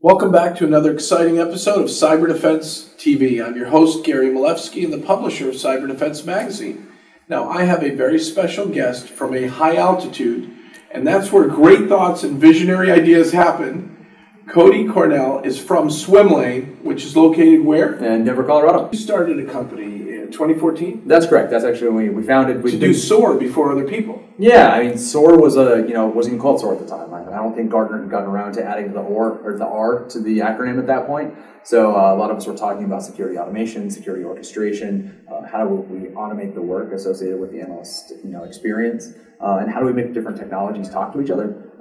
Welcome back to another exciting episode of Cyber Defense TV. I'm your host, Gary Malewski, and the publisher of Cyber Defense Magazine. Now, I have a very special guest from a high altitude, and that's where great thoughts and visionary ideas happen. Cody Cornell is from Swimlane, which is located where? In Denver, Colorado. You started a company in 2014? That's correct. That's actually when we founded. To do SOAR before other people. Yeah, I mean, SOAR was wasn't even called SOAR at the time. I don't think Gartner had gotten around to adding the R to the acronym at that point. So a lot of us were talking about security automation, security orchestration, how do we automate the work associated with the analyst experience, and how do we make different technologies talk to each other.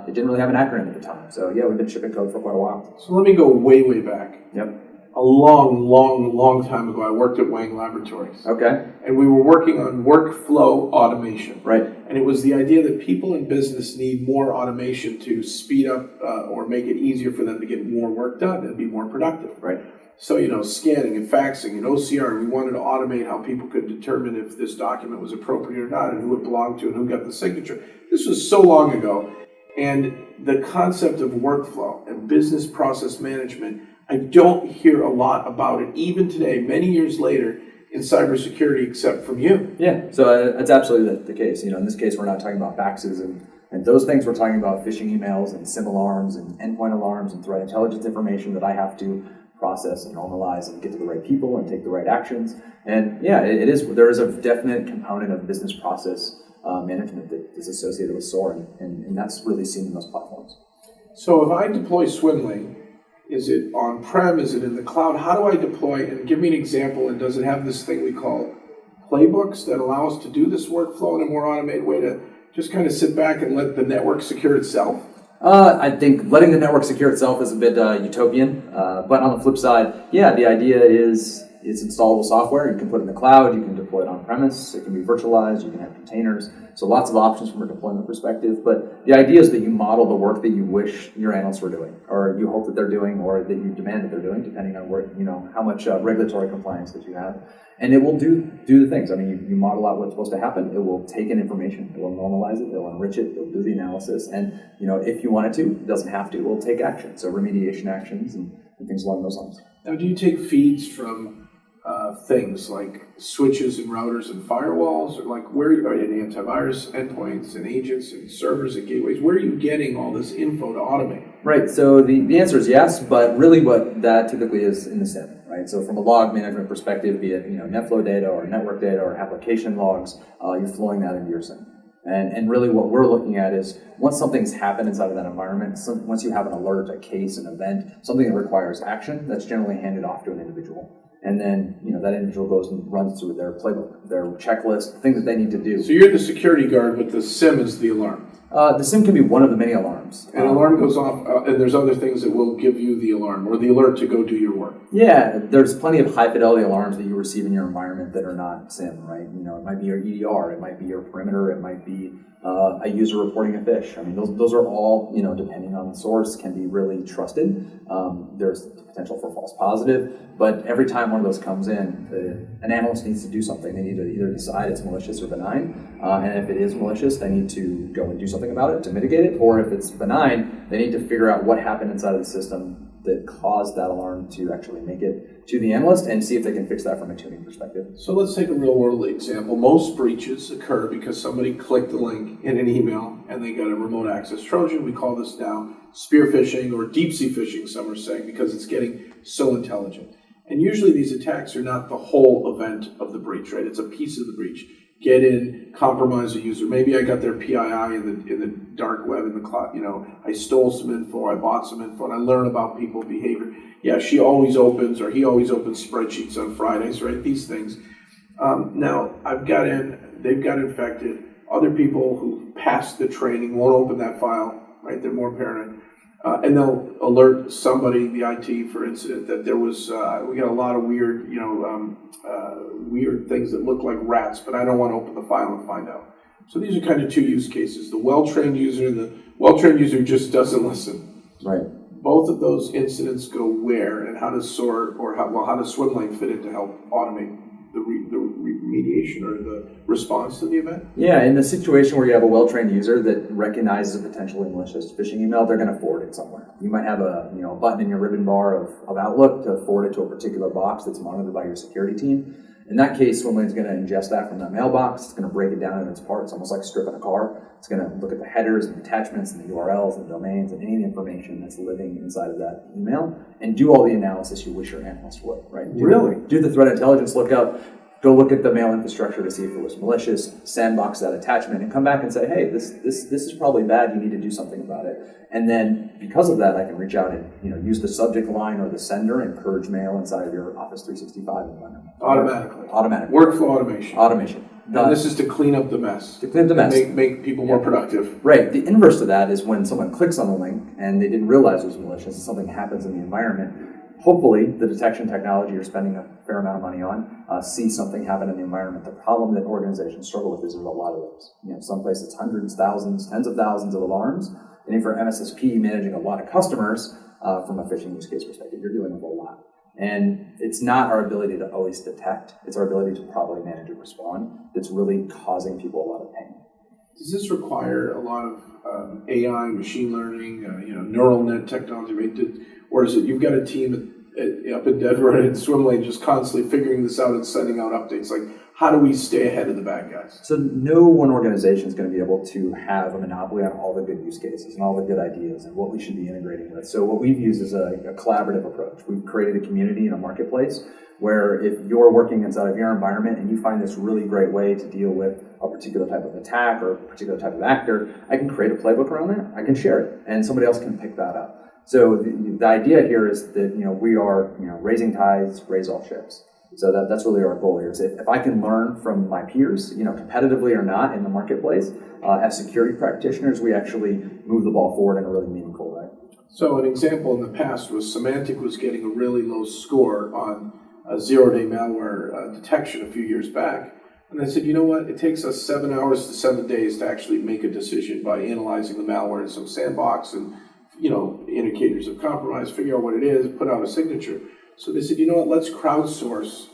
It didn't really have an acronym at the time. So yeah, we've been shipping code for quite a while. So let me go way, way back. Yep. A long time ago, I worked at Wang Laboratories. Okay. And we were working on workflow automation. Right. And it was the idea that people in business need more automation to speed up or make it easier for them to get more work done and be more productive. Right. So, scanning and faxing and OCR, we wanted to automate how people could determine if this document was appropriate or not and who it belonged to and who got the signature. This was so long ago. And the concept of workflow and business process management, I don't hear a lot about it, even today, many years later, in cybersecurity, except from you. Yeah, so that's absolutely the case. In this case, we're not talking about faxes and those things. We're talking about phishing emails and SIM alarms and endpoint alarms and threat intelligence information that I have to process and normalize and get to the right people and take the right actions. And yeah, there is a definite component of business process management that is associated with SOAR, and that's really seen in those platforms. So if I deploy Swimlane, is it on-prem? Is it in the cloud? How do I deploy? And give me an example. And does it have this thing we call Playbooks that allow us to do this workflow in a more automated way to just kind of sit back and let the network secure itself? I think letting the network secure itself is a bit utopian. But on the flip side, yeah, the idea is it's installable software. You can put it in the cloud. You can deploy it on-premise. It can be virtualized. You can have containers. So lots of options from a deployment perspective. But the idea is that you model the work that you wish your analysts were doing, or you hope that they're doing, or that you demand that they're doing, depending on where, how much regulatory compliance that you have. And it will do the things. I mean, you model out what's supposed to happen. It will take in information. It will normalize it. It will enrich it. It will do the analysis. And, if you want it to, it doesn't have to. It will take action. So remediation actions and things along those lines. Now, do you take feeds from things like switches and routers and firewalls, or like where are you, and antivirus endpoints and agents and servers and gateways? Where are you getting all this info to automate? Right. So the answer is yes, but really what that typically is in the SIM, right? So from a log management perspective, be it NetFlow data or network data or application logs, you're flowing that into your SIM. And really what we're looking at is once something's happened inside of that environment, once you have an alert, a case, an event, something that requires action, that's generally handed off to an individual. And then, that individual goes and runs through their playbook, their checklist, things that they need to do. So you're the security guard, but the SIM is the alarm. The SIM can be one of the many alarms. And alarm goes off, and there's other things that will give you the alarm or the alert to go do your work. Yeah, there's plenty of high fidelity alarms that you receive in your environment that are not SIM, right? It might be your EDR, it might be your perimeter, it might be a user reporting a phish. I mean, those are all, depending on the source, can be really trusted. There's potential for false positive, but every time one of those comes in, an analyst needs to do something. They need to either decide it's malicious or benign, and if it is malicious, they need to go and do something about it to mitigate it, or if it's benign, they need to figure out what happened inside of the system that caused that alarm to actually make it to the analyst and see if they can fix that from a tuning perspective. So let's take a real world example. Most breaches occur because somebody clicked the link in an email and they got a remote access Trojan. We call this now spear phishing or deep sea phishing, some are saying, because it's getting so intelligent. And usually these attacks are not the whole event of the breach, right? It's a piece of the breach. Get in, compromise a user. Maybe I got their PII in the dark web, in the cloud. I stole some info, I bought some info, and I learn about people's behavior. Yeah, she always opens, or he always opens spreadsheets on Fridays, right? These things. Now, I've got in, they've got infected. Other people who passed the training won't open that file, right? They're more paranoid. And they'll alert somebody, the IT, for incident, that there was, we got a lot of weird, weird things that look like rats, but I don't want to open the file and find out. So these are kind of two use cases. The well-trained user and the well-trained user just doesn't listen. Right. Both of those incidents go where, and how does SOAR, or how does Swimlane fit in to help automate? remediation or the response to the event? Yeah, in the situation where you have a well-trained user that recognizes a potentially malicious phishing email, they're going to forward it somewhere. You might have a button in your ribbon bar of Outlook to forward it to a particular box that's monitored by your security team. In that case, Swimlane's going to ingest that from that mailbox. It's going to break it down into its parts, almost like stripping a car. It's going to look at the headers and the attachments and the URLs and the domains and any information that's living inside of that email and do all the analysis you wish your analyst would, right? Do the threat intelligence lookup, go look at the mail infrastructure to see if it was malicious, sandbox that attachment, and come back and say, hey, this is probably bad, you need to do something about it. And then because of that, I can reach out and use the subject line or the sender and purge mail inside of your Office 365 environment. Automatically. Workflow automation. Automation. And this is to clean up the mess. To clean up the mess. Make people more productive. Right. The inverse to that is when someone clicks on the link and they didn't realize it was malicious and something happens in the environment. Hopefully, the detection technology you're spending a fair amount of money on sees something happen in the environment. The problem that organizations struggle with is there's a lot of those. Some places it's hundreds, thousands, tens of thousands of alarms. And if you're an MSSP managing a lot of customers, from a phishing use case perspective, you're dealing with a lot. And it's not our ability to always detect, it's our ability to properly manage and respond that's really causing people a lot of pain. Does this require a lot of AI, machine learning, neural net technology, right? Or is it you've got a team up in Denver and Swimlane just constantly figuring this out and sending out updates? Like, how do we stay ahead of the bad guys? So no one organization is going to be able to have a monopoly on all the good use cases and all the good ideas and what we should be integrating with. So what we've used is a collaborative approach. We've created a community and a marketplace where if you're working inside of your environment and you find this really great way to deal with a particular type of attack or a particular type of actor, I can create a playbook around there. I can share it, and somebody else can pick that up. So the idea here is that we are raising tides, raise all ships. So that's really our goal here. Is if I can learn from my peers, competitively or not in the marketplace, as security practitioners, we actually move the ball forward in a really meaningful way. So an example in the past was Symantec was getting a really low score on a zero-day malware detection a few years back. And I said, you know what? It takes us 7 hours to 7 days to actually make a decision by analyzing the malware in some sandbox and indicators of compromise, figure out what it is, put out a signature. So they said, you know what, let's crowdsource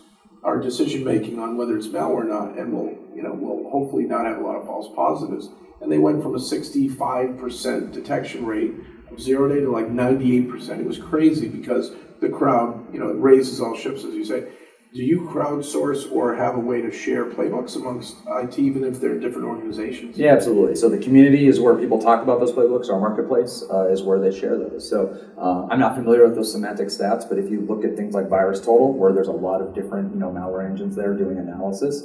our decision-making on whether it's malware or not, and we'll hopefully not have a lot of false positives. And they went from a 65% detection rate of 0 day to like 98%. It was crazy because the crowd, it raises all ships, as you say. Do you crowdsource or have a way to share playbooks amongst IT, even if they're different organizations? Yeah, absolutely. So the community is where people talk about those playbooks. Our marketplace is where they share those. So I'm not familiar with those Symantec stats, but if you look at things like VirusTotal, where there's a lot of different malware engines there doing analysis,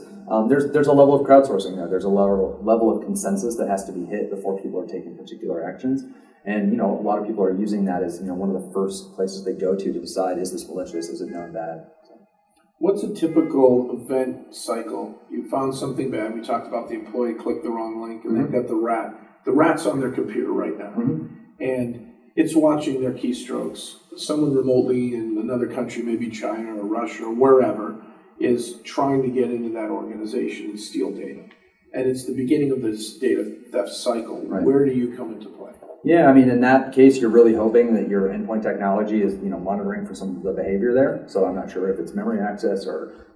there's a level of crowdsourcing there. There's a level of consensus that has to be hit before people are taking particular actions. And a lot of people are using that as one of the first places they go to decide, is this malicious, is it known bad? What's a typical event cycle? You found something bad. We talked about the employee clicked the wrong link and they've got the rat. The rat's on their computer right now. And it's watching their keystrokes. Someone remotely in another country, maybe China or Russia or wherever, is trying to get into that organization and steal data. And it's the beginning of this data theft cycle. Right. Where do you come into play? Yeah, in that case, you're really hoping that your endpoint technology is, monitoring for some of the behavior there. So I'm not sure if it's memory access or,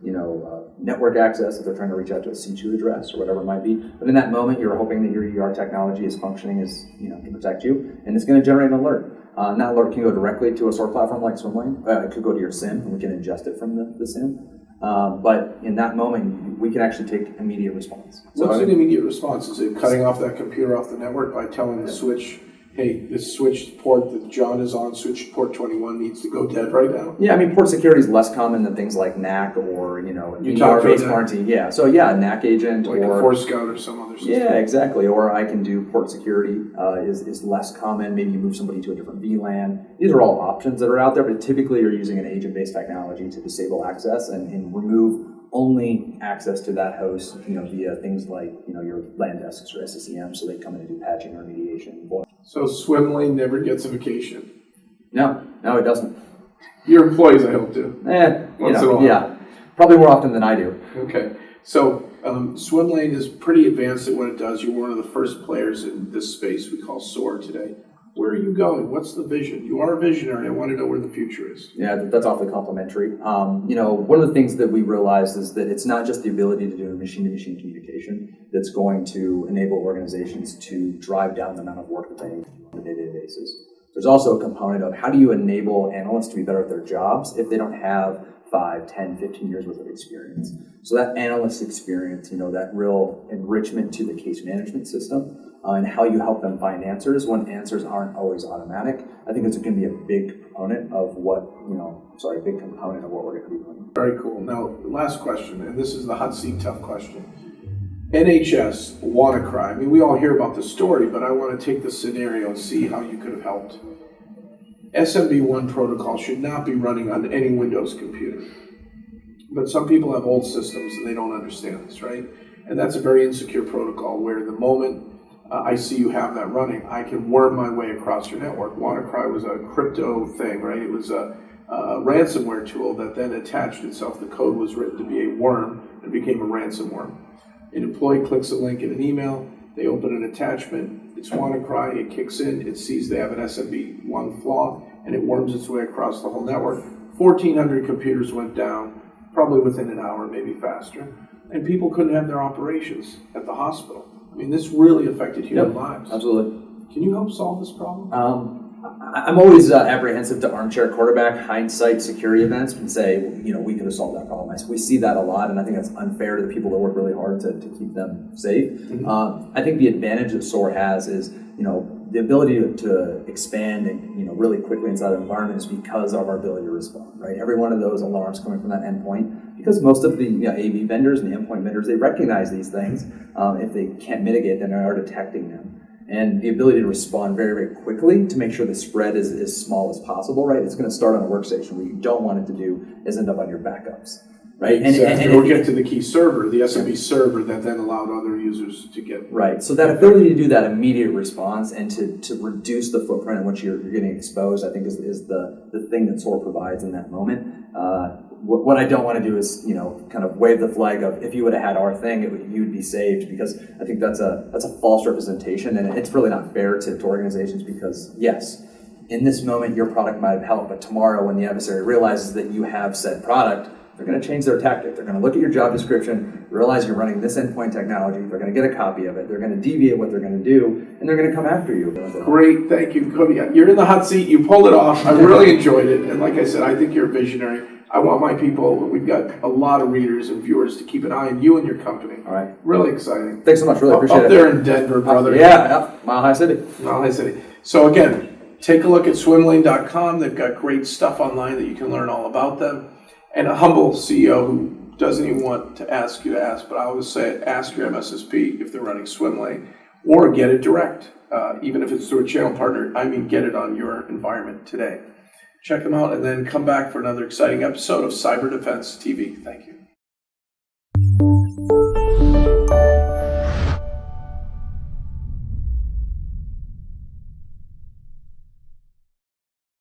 network access, if they're trying to reach out to a C2 address or whatever it might be. But in that moment, you're hoping that your ER technology is functioning as, to protect you, and it's going to generate an alert. And that alert can go directly to a SOAR platform like Swimlane. It could go to your SIM, and we can ingest it from the SIM. But in that moment, we can actually take immediate response. What's an immediate response? Is it cutting off that computer off the network by telling the switch, hey, this switch port that John is on, switch port 21, needs to go dead right now? Yeah, port security is less common than things like NAC or, ER-based quarantine. Yeah, so a NAC agent like or a Force Scout or some other system. Yeah, exactly. Or I can do port security is less common. Maybe you move somebody to a different VLAN. These are all options that are out there, but typically you're using an agent-based technology to disable access and remove only access to that host, via things like, your LAN desks or SCCM, so they come in and do patching or remediation. So Swimlane never gets a vacation? No, it doesn't. Your employees, I hope, do. Once in a while. Yeah, probably more often than I do. Okay, so Swimlane is pretty advanced at what it does. You're one of the first players in this space we call SOAR today. Where are you going? What's the vision? You are a visionary. I want to know where the future is. Yeah, that's awfully complimentary. One of the things that we realized is that it's not just the ability to do machine-to-machine communication that's going to enable organizations to drive down the amount of work that they need to do on a day-to-day basis. There's also a component of how do you enable analysts to be better at their jobs if they don't have 5, 10, 15 years worth of experience. So that analyst experience, that real enrichment to the case management system, and how you help them find answers when answers aren't always automatic. I think it's going to be a big component of what we're going to be doing. Very cool. Now, last question, and this is the hot seat tough question. NHS, WannaCry. I mean, we all hear about the story, but I want to take the scenario and see how you could have helped. SMB1 protocol should not be running on any Windows computer. But some people have old systems and they don't understand this, right? And that's a very insecure protocol where the moment I see you have that running, I can worm my way across your network. WannaCry was a crypto thing, right? It was a ransomware tool that then attached itself. The code was written to be a worm and became a ransomware. An employee clicks a link in an email, they open an attachment, it's WannaCry, it kicks in, it sees they have an SMB1 flaw, and it worms its way across the whole network. 1,400 computers went down, probably within an hour, maybe faster, and people couldn't have their operations at the hospital. I mean, this really affected human lives. Absolutely. Can you help solve this problem? I'm always apprehensive to armchair quarterback hindsight security events and say, we could have solved that problem. We see that a lot, and I think that's unfair to the people that work really hard to keep them safe. Mm-hmm. I think the advantage that SOAR has is, the ability to expand and, really quickly inside an environment is because of our ability to respond, right? Every one of those alarms coming from that endpoint, because most of the AV vendors and the endpoint vendors, they recognize these things. If they can't mitigate them, they are detecting them. And the ability to respond very, very quickly to make sure the spread is as small as possible, right? It's going to start on a workstation. What you don't want it to do is end up on your backups, right? Or get to the key server, the SMB server that then allowed other users to get... Right. So that ability to do that immediate response and to reduce the footprint in which you're getting exposed, I think is the thing that SOAR provides in that moment. What I don't want to do is, kind of wave the flag of if you would have had our thing, you'd be saved, because I think that's a false representation, and it's really not fair to organizations, because yes, in this moment your product might have helped, but tomorrow when the adversary realizes that you have said product, they're going to change their tactic. They're going to look at your job description, realize you're running this endpoint technology, they're going to get a copy of it, they're going to deviate what they're going to do, and they're going to come after you. Great, thank you, Cody. You're in the hot seat, you pulled it off. I really enjoyed it, and like I said, I think you're a visionary. I want my people, we've got a lot of readers and viewers to keep an eye on you and your company. All right. Really exciting. Thanks so much, really appreciate it. Up there in Denver, brother. Yeah, Mile High City. Mile High City. So again, take a look at swimlane.com. They've got great stuff online that you can learn all about them. And a humble CEO who doesn't even want to ask you to ask, but I always say, ask your MSSP if they're running Swimlane, or get it direct. Even if it's through a channel partner, get it on your environment today. Check them out and then come back for another exciting episode of Cyber Defense TV. Thank you.